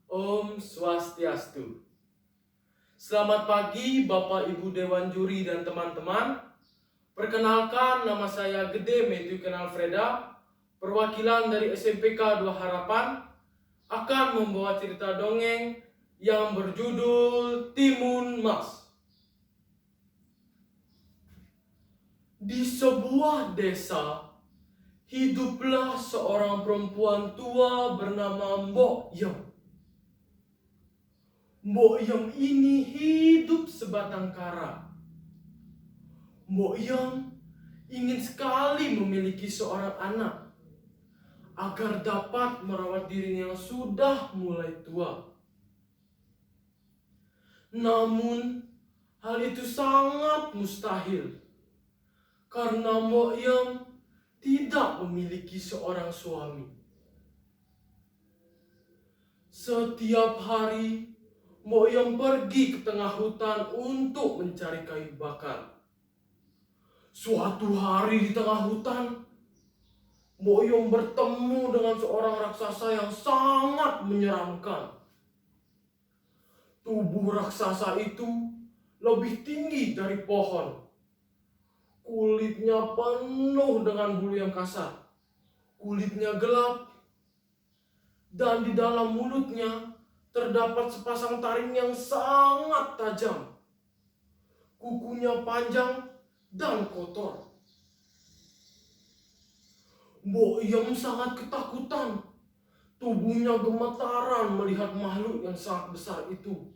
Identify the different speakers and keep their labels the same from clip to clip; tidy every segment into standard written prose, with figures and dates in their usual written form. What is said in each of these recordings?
Speaker 1: Om Swastiastu. Selamat pagi Bapak Ibu Dewan Juri dan teman-teman. Perkenalkan, nama saya Gede Matthew Kenal Freda, perwakilan dari SMPK 2 Harapan, akan membawa cerita dongeng yang berjudul Timun Mas. Di sebuah desa, hiduplah seorang perempuan tua bernama Mbok Yem. Mbok Yem ini hidup sebatang kara. Mbok Yem ingin sekali memiliki seorang anak agar dapat merawat dirinya yang sudah mulai tua. Namun hal itu sangat mustahil karena Mbok Yem tidak memiliki seorang suami. Setiap hari Mbok Yem pergi ke tengah hutan untuk mencari kayu bakar. Suatu hari di tengah hutan, Mbok Yem bertemu dengan seorang raksasa yang sangat menyeramkan. Tubuh raksasa itu lebih tinggi dari pohon. Kulitnya penuh dengan bulu yang kasar. Kulitnya gelap. Dan di dalam mulutnya terdapat sepasang taring yang sangat tajam. Kukunya panjang dan kotor. Mbok Yem sangat ketakutan. Tubuhnya gemetaran melihat makhluk yang sangat besar itu.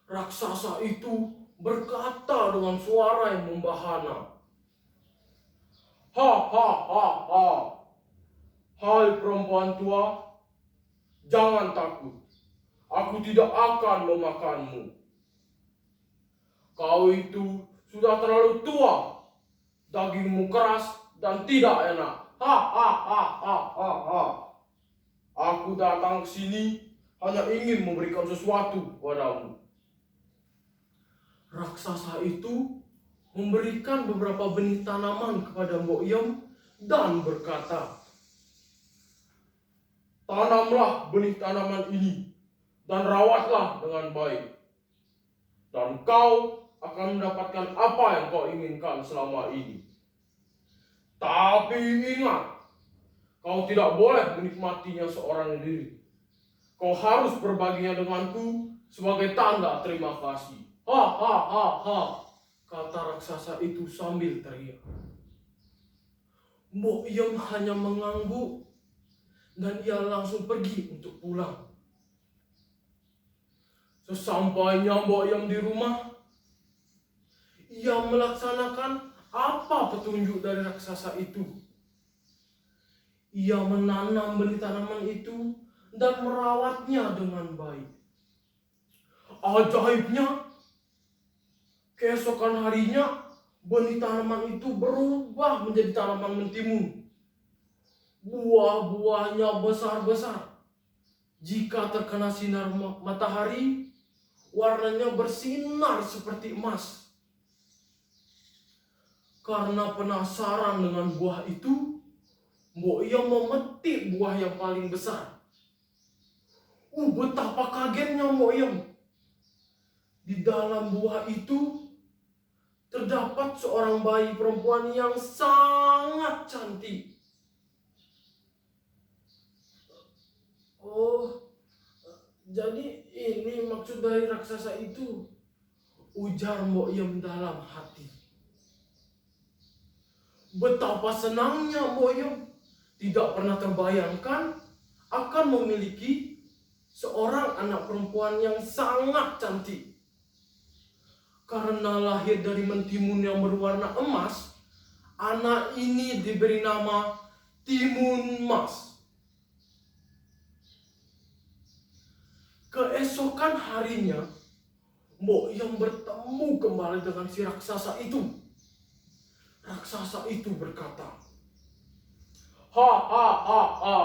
Speaker 1: Raksasa itu berkata dengan suara yang membahana. Ha ha ha ha. Hai perempuan tua, jangan takut. Aku tidak akan memakanmu. Kau itu sudah terlalu tua. Dagingmu keras dan tidak enak. Ha ha ha ha ha ha. Aku datang ke sini hanya ingin memberikan sesuatu padamu. Raksasa itu memberikan beberapa benih tanaman kepada Mbok Yem dan berkata, tanamlah benih tanaman ini dan rawatlah dengan baik. Dan kau akan mendapatkan apa yang kau inginkan selama ini. Tapi ingat, kau tidak boleh menikmatinya seorang diri. Kau harus berbaginya denganku sebagai tanda terima kasih. Ha ha ha ha, kata raksasa itu sambil teriak. Mbok Yem hanya mengangguk dan ia langsung pergi untuk pulang. Sesampainya Mbok Yem di rumah, ia melaksanakan apa petunjuk dari raksasa itu. Ia menanam benih tanaman itu dan merawatnya dengan baik. Ajaibnya, keesokan harinya benih tanaman itu berubah menjadi tanaman mentimun. Buah-buahnya besar-besar. Jika terkena sinar matahari, warnanya bersinar seperti emas. Karena penasaran dengan buah itu, Mbok Yem memetik buah yang paling besar. Betapa kagetnya Mbok Yem. Di dalam buah itu terdapat seorang bayi perempuan yang sangat cantik. Oh, jadi ini maksud dari raksasa itu, ujar Mbok Yem dalam hati. Betapa senangnya Mbok Yem, tidak pernah terbayangkan akan memiliki seorang anak perempuan yang sangat cantik. Karena lahir dari mentimun yang berwarna emas, anak ini diberi nama Timun Mas. Keesokan harinya, Mbok Yem bertemu kembali dengan si raksasa itu. Raksasa itu berkata, ha ha ha ha.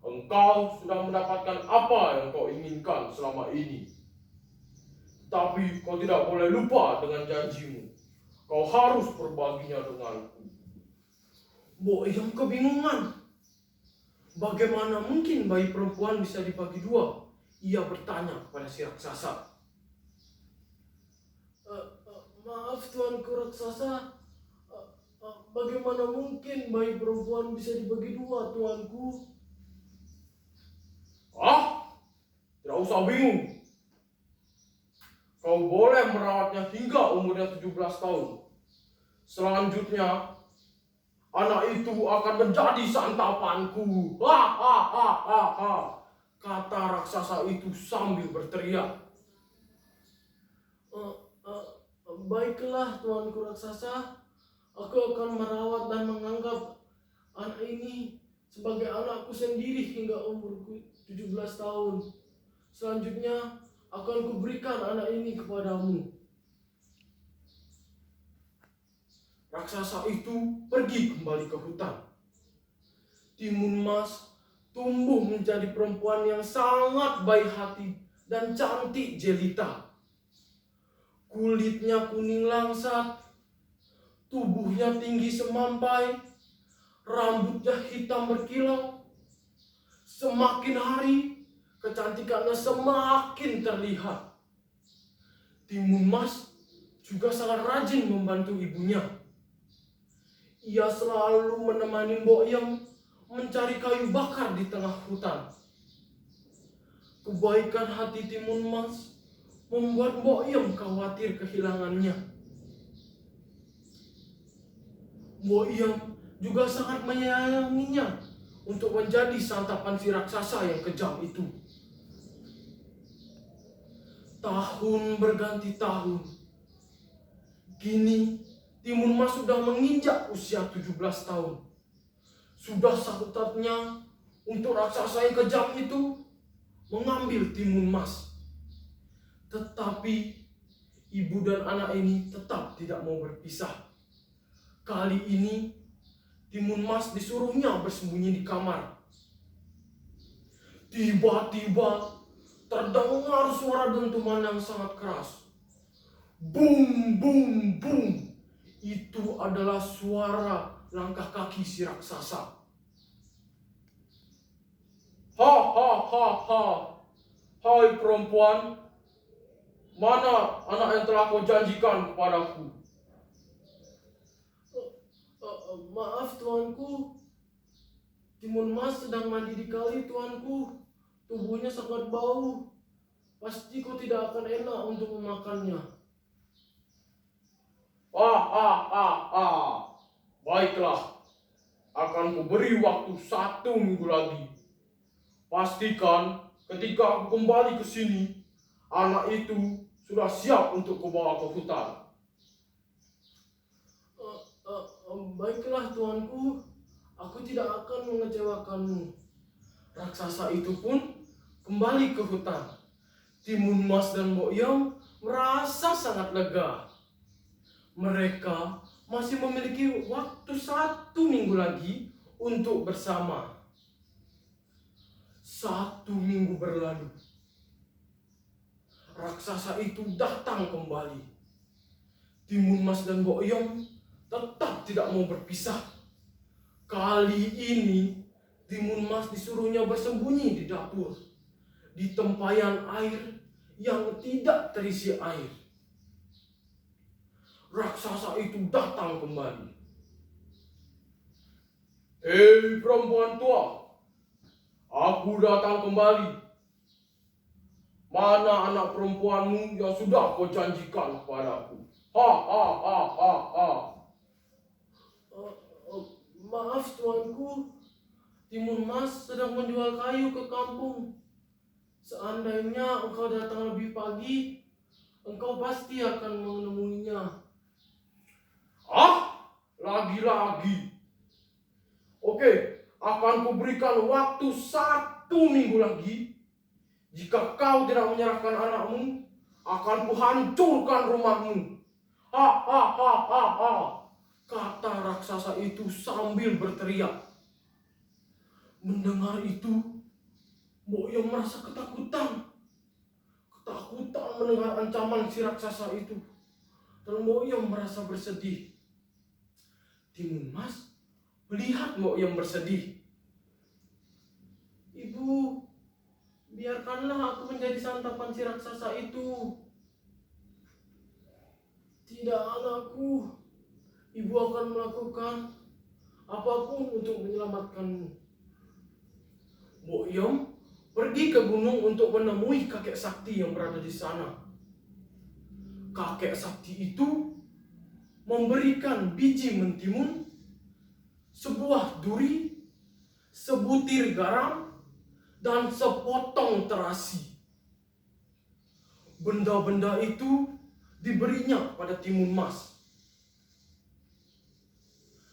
Speaker 1: Engkau sudah mendapatkan apa yang kau inginkan selama ini. Tapi kau tidak boleh lupa dengan janjimu. Kau harus berbaginya denganku. Mbok Yem kebingungan. Bagaimana mungkin bayi perempuan bisa dibagi dua? Ia bertanya kepada si raksasa. Maaf tuanku raksasa, bagaimana mungkin bayi perempuan bisa dibagi dua, tuanku? Tidak usah bingung. Kau boleh merawatnya hingga umurnya 17 tahun. Selanjutnya, anak itu akan menjadi santapanku. Kata raksasa itu sambil berteriak. Baiklah tuanku raksasa, aku akan merawat dan menganggap anak ini sebagai anakku sendiri hingga umurku 17 tahun. Selanjutnya akan kuberikan anak ini kepadamu. Raksasa itu pergi kembali ke hutan. Timun Mas tumbuh menjadi perempuan yang sangat baik hati dan cantik jelita. Kulitnya kuning langsat, tubuhnya tinggi semampai, rambutnya hitam berkilau. Semakin hari, kecantikannya semakin terlihat. Timun Mas juga sangat rajin membantu ibunya. Ia selalu menemani Mbok Yem mencari kayu bakar di tengah hutan. Kebaikan hati Timun Mas membuat Mbok Yem khawatir kehilangannya. Mbok Yem juga sangat menyayanginya untuk menjadi santapan si raksasa yang kejam itu. Tahun berganti tahun. Kini Timun Mas sudah menginjak usia 17 tahun. Sudah saatnya untuk raksasa yang kejam itu mengambil Timun Mas. Tetapi ibu dan anak ini tetap tidak mau berpisah. Kali ini Timun Mas disuruhnya bersembunyi di kamar. Tiba-tiba terdengar suara dentuman yang sangat keras. Bum, bum, bum. Itu adalah suara langkah kaki si raksasa. Hai perempuan, mana anak yang telah kau janjikan kepadaku? Maaf tuanku, Timun Mas sedang mandi di kali tuanku. Tubuhnya sangat bau. Pasti kau tidak akan enak untuk memakannya. Baiklah, akan kuberi waktu 1 minggu lagi. Pastikan ketika aku kembali ke sini, anak itu sudah siap untuk kubawa ke hutan. Baiklah tuanku, aku tidak akan mengecewakanmu. Raksasa itu pun kembali ke hutan. Timun Mas dan Mbok Yem merasa sangat lega. Mereka masih memiliki waktu 1 minggu lagi untuk bersama. 1 minggu berlalu. Raksasa itu datang kembali. Timun Mas dan Mbok Yem tetap tidak mau berpisah. Kali ini Timun Mas disuruhnya bersembunyi di dapur, di tempayan air yang tidak terisi air. Raksasa itu datang kembali. Hei perempuan tua, aku datang kembali. Mana anak perempuanmu yang sudah kau janjikan kepadaku? Maaf tuanku, Timun Mas sedang menjual kayu ke kampung. Seandainya engkau datang lebih pagi, engkau pasti akan menemuinya. Lagi-lagi. Oke, akan kuberikan waktu 1 minggu lagi. Jika kau tidak menyerahkan anakmu, akan kuhancurkan rumahmu. Kata raksasa itu sambil berteriak. Mendengar itu, Mbok Yem merasa ketakutan. Ketakutan mendengar ancaman si raksasa itu. Dan Mbok Yem merasa bersedih. Timun Mas melihat Mbok Yem bersedih. Ibu, biarkanlah aku menjadi santapan si raksasa itu. Tidak, anakku. Ibu akan melakukan apapun untuk menyelamatkanmu. Mbok Yom pergi ke gunung untuk menemui kakek sakti yang berada di sana. Kakek sakti itu memberikan biji mentimun, sebuah duri, sebutir garam, dan sepotong terasi. Benda-benda itu diberinya pada Timun Mas.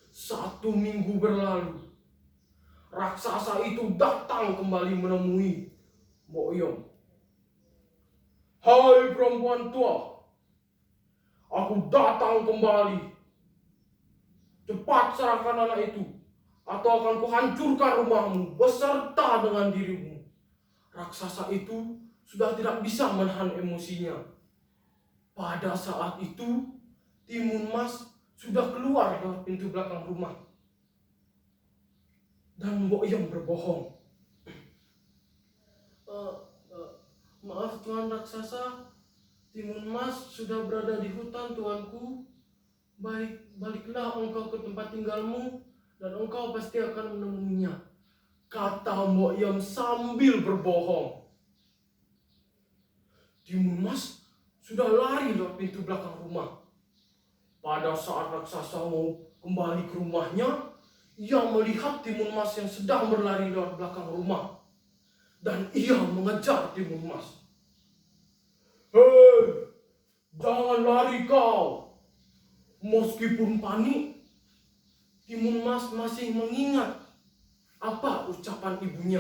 Speaker 1: 1 minggu berlalu. Raksasa itu datang kembali menemui Mbok Yom. Hai perempuan tua, aku datang kembali. Cepat serahkan anak itu, atau akan kuhancurkan rumahmu beserta dengan dirimu. Raksasa itu sudah tidak bisa menahan emosinya. Pada saat itu, Timun Mas sudah keluar dari pintu belakang rumah. Dan Mbok Yom berbohong. Maaf Tuan Raksasa, Timun Mas sudah berada di hutan tuanku. Baliklah engkau ke tempat tinggalmu dan engkau pasti akan menemuinya, kata Mbok Yom sambil berbohong. Timun Mas sudah lari lewat pintu belakang rumah. Pada saat raksasa mau kembali ke rumahnya, ia melihat Timun Mas yang sedang berlari lewat belakang rumah. Dan ia mengejar Timun Mas. Hei, jangan lari kau. Meskipun panik, Timun Mas masih mengingat apa ucapan ibunya.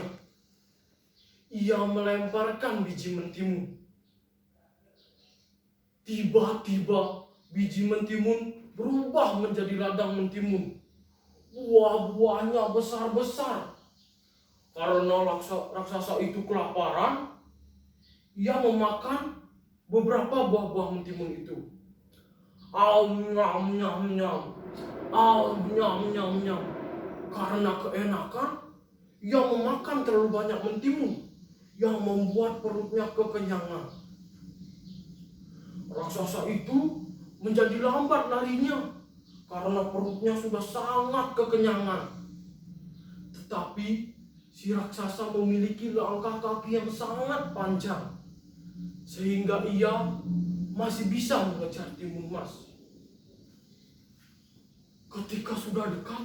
Speaker 1: Ia melemparkan biji mentimun. Tiba-tiba biji mentimun berubah menjadi ladang mentimun. Buah-buahnya besar-besar. Karena raksasa itu kelaparan, ia memakan beberapa buah-buah mentimun itu. Nyam nyam nyam. Nyam nyam nyam. Karena keenakan, ia memakan terlalu banyak mentimun yang membuat perutnya kekenyangan. Raksasa itu menjadi lambat larinya karena perutnya sudah sangat kekenyangan. Tetapi si raksasa memiliki langkah kaki yang sangat panjang, sehingga ia masih bisa mengejar Timun Mas. Ketika sudah dekat,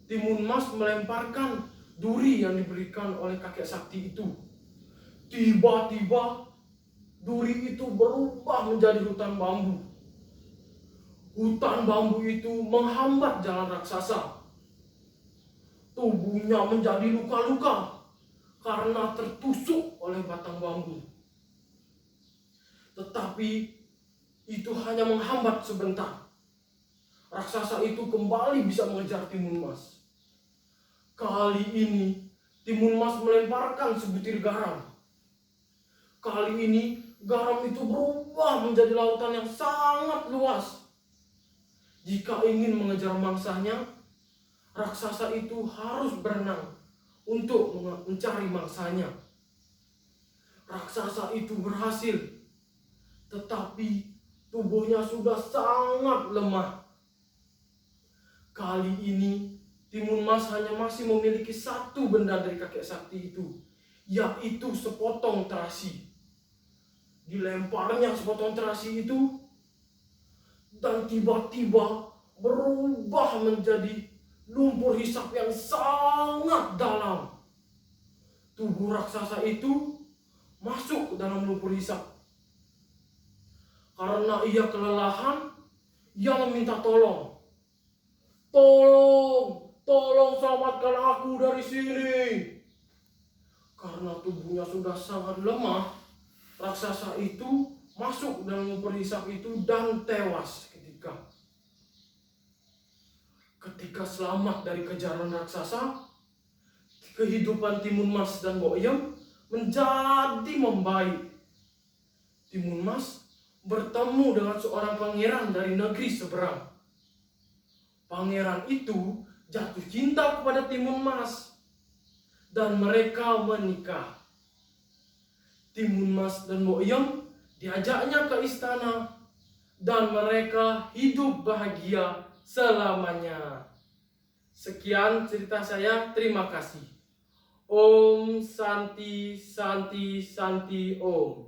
Speaker 1: Timun Mas melemparkan duri yang diberikan oleh kakek sakti itu. Tiba-tiba duri itu berubah menjadi hutan bambu. Hutan bambu itu menghambat jalan raksasa. Tubuhnya menjadi luka-luka karena tertusuk oleh batang bambu. Tetapi itu hanya menghambat sebentar. Raksasa itu kembali bisa mengejar Timun Mas. Kali ini Timun Mas melemparkan sebutir garam. Kali ini garam itu berubah menjadi lautan yang sangat luas. Jika ingin mengejar mangsanya, raksasa itu harus berenang untuk mencari mangsanya. Raksasa itu berhasil, tetapi tubuhnya sudah sangat lemah. Kali ini Timun Mas hanya masih memiliki satu benda dari kakek sakti itu, yaitu sepotong terasi. Dilemparnya sepotong terasi itu, dan tiba-tiba berubah menjadi lumpur hisap yang sangat dalam. Tubuh raksasa itu masuk ke dalam lumpur hisap. Karena ia kelelahan, ia meminta tolong. Tolong selamatkan aku dari sini. Karena tubuhnya sudah sangat lemah, raksasa itu masuk dalam lumpur hisap itu dan tewas ketika selamat dari kejaran raksasa. Kehidupan Timun Mas dan Mbok Yom menjadi membaik. Timun Mas bertemu dengan seorang pangeran dari negeri seberang. Pangeran itu jatuh cinta kepada Timun Mas. dan mereka menikah. Timun Mas dan Boyem diajaknya ke istana dan mereka hidup bahagia selamanya. Sekian cerita saya, terima kasih. Om Santi Santi Santi Om.